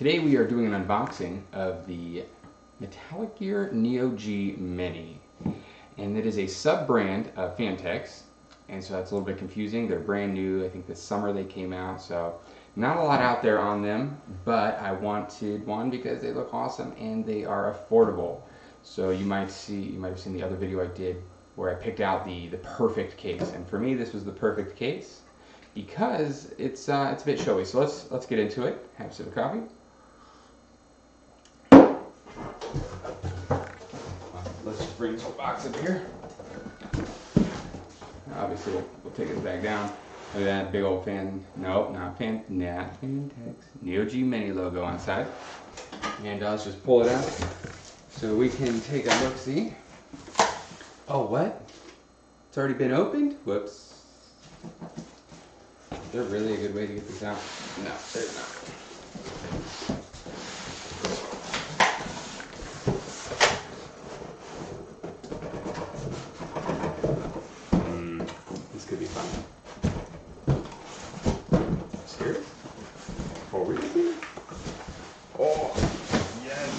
Today we are doing an unboxing of the Metallic Gear Neo G Mini, and it is a sub-brand of Fantex, and so that's a little bit confusing. They're brand new. I think this summer they came out, so not a lot out there on them, but I wanted one because they look awesome and they are affordable. So you might have seen the other video I did where I picked out the perfect case, and for me this was the perfect case because it's a bit showy. So let's get into it. Have a sip of coffee. Let's just bring this whole box up here. Obviously, we'll take this back down. Look at that big old Fantex Neo G Mini logo on the side. And let's just pull it out so we can take a look-see. Oh, what? It's already been opened? Whoops. Is there really a good way to get this out? No, there's not. This could be fun. Serious? Oh, really? Oh, yes.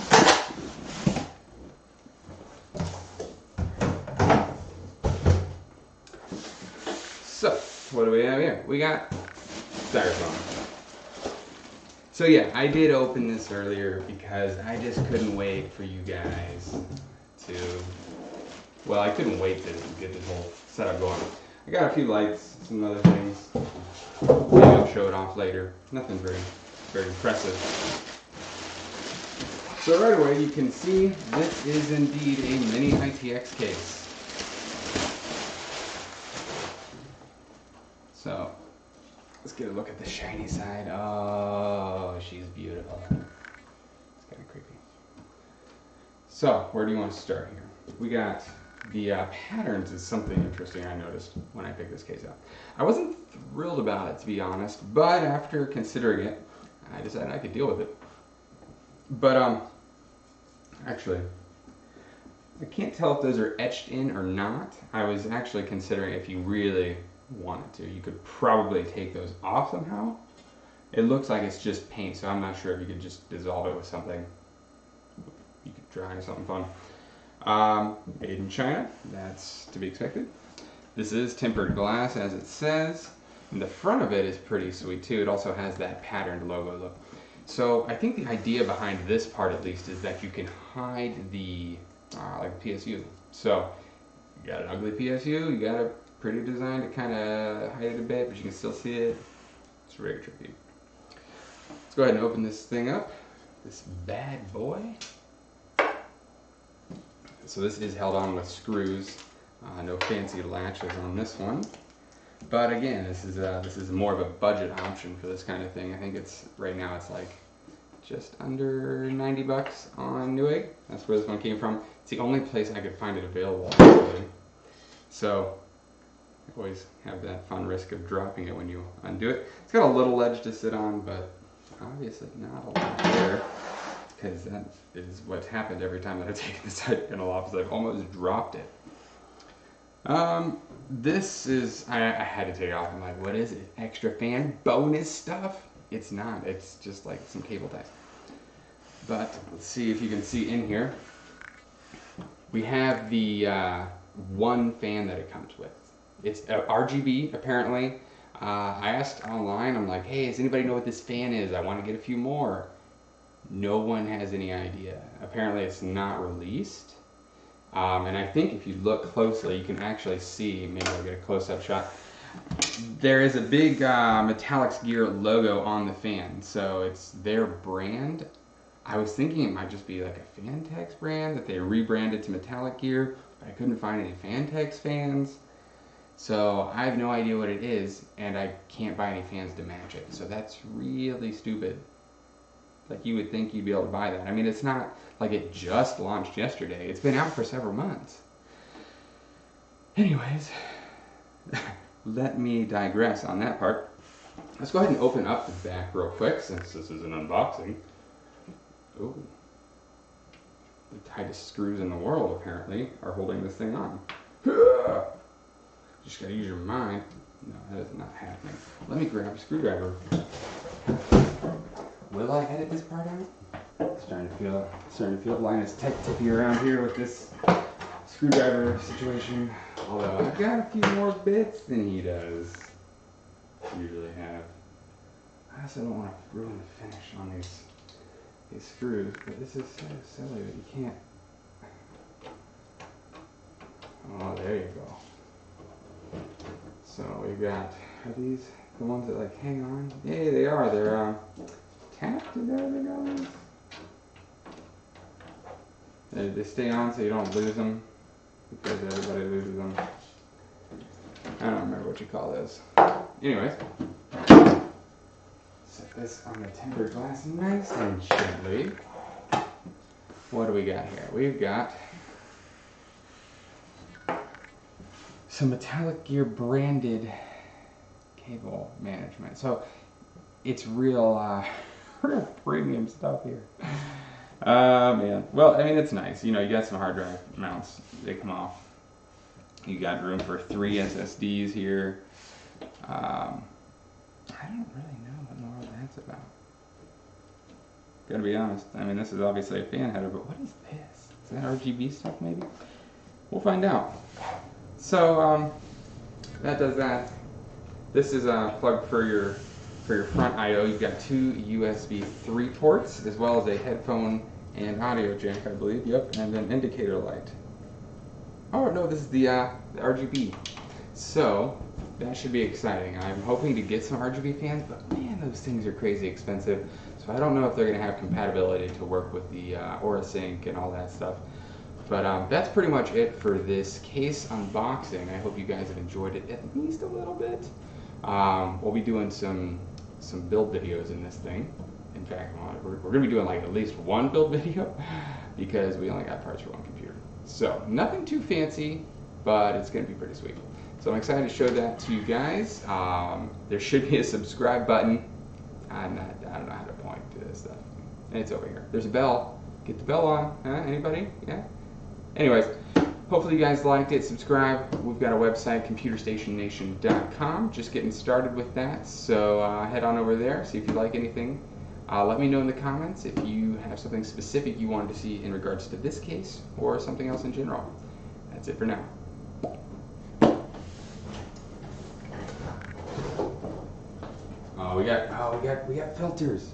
So, what do we have here? We got styrofoam. So yeah, I did open this earlier because I just couldn't wait for you guys to, well, I couldn't wait to get this whole setup going. I got a few lights, some other things. Maybe I'll show it off later. Nothing very impressive. So right away you can see this is indeed a mini ITX case. So let's get a look at the shiny side. Oh, she's beautiful. It's kind of creepy. So where do you want to start here? We got the patterns is something interesting I noticed when I picked this case out. I wasn't thrilled about it, to be honest, but after considering it, I decided I could deal with it. But actually, I can't tell if those are etched in or not. I was actually considering if you really wanted to, you could probably take those off somehow. It looks like it's just paint, so I'm not sure if you could just dissolve it with something. You could dry something fun. Made in China, that's to be expected. This is tempered glass, as it says, and the front of it is pretty sweet too. It also has that patterned logo look. So I think the idea behind this part, at least, is that you can hide the like PSU. So you got an ugly PSU, you got a pretty design to kind of hide it a bit, but you can still see it. It's very trippy. Let's go ahead and open this thing up. This bad boy. So this is held on with screws. No fancy latches on this one. But again, this is more of a budget option for this kind of thing. I think it's right now it's like just under 90 bucks on Newegg. That's where this one came from. It's the only place I could find it available, actually. So I always have that fun risk of dropping it when you undo it. It's got a little ledge to sit on, but obviously not a lot there, because that is what's happened every time that I've taken the side panel off, is I've almost dropped it. This is, I had to take it off. I'm like, what is it? Extra fan? Bonus stuff? It's not. It's just like some cable ties. But let's see if you can see in here. We have the one fan that it comes with. It's RGB, apparently. I asked online, I'm like, hey, does anybody know what this fan is? I want to get a few more. No one has any idea. Apparently it's not released. And I think if you look closely, you can actually see, maybe I'll get a close-up shot, there is a big Metallic Gear logo on the fan. So it's their brand. I was thinking it might just be like a Fantex brand that they rebranded to Metallic Gear, but I couldn't find any Fantex fans. So I have no idea what it is, and I can't buy any fans to match it. So that's really stupid. Like, you would think you'd be able to buy that. I mean, it's not like it just launched yesterday. It's been out for several months. Anyways, let me digress on that part. Let's go ahead and open up the back real quick, since this is an unboxing. Ooh. The tightest screws in the world, apparently, are holding this thing on. Just gotta use your mind. No, that is not happening. Let me grab a screwdriver. Will I edit this part out? Starting to feel Linus tippy around here with this screwdriver situation. Although I've got a few more bits than he does usually have. I also don't want to ruin the finish on these screws, but this is so silly that you can't. Oh, there you go. So we've got, are these the ones that like hang on? Yeah, they are. They're tapped, is that what they call these? They stay on so you don't lose them, because everybody loses them. I don't remember what you call those. Anyways, set this on the tempered glass nice and gently. What do we got here? We've got some Metallic Gear branded cable management. So it's real, real premium stuff here. Man. Well, I mean, it's nice. You know, you got some hard drive mounts. They come off. You got room for 3 SSDs here. I don't really know what in the world that's about. Gotta be honest. I mean, this is obviously a fan header, but what is this? Is that RGB stuff, maybe? We'll find out. So, that does that. This is a plug for your front I/O. You've got 2 USB 3 ports, as well as a headphone and audio jack, I believe. Yep, and an indicator light. Oh no, this is the RGB. So that should be exciting. I'm hoping to get some RGB fans, but man, those things are crazy expensive. So I don't know if they're going to have compatibility to work with the Aura Sync and all that stuff. But that's pretty much it for this case unboxing. I hope you guys have enjoyed it at least a little bit. We'll be doing some build videos in this thing. In fact, we're going to be doing like at least one build video because we only got parts for one computer. So nothing too fancy, but it's going to be pretty sweet. So I'm excited to show that to you guys. There should be a subscribe button. I don't know how to point to this stuff. It's over here. There's a bell. Get the bell on. Huh? Anybody? Yeah? Anyways, hopefully you guys liked it. Subscribe. We've got a website, computerstationnation.com. Just getting started with that. So head on over there, see if you like anything. Let me know in the comments if you have something specific you wanted to see in regards to this case or something else in general. That's it for now. We got filters.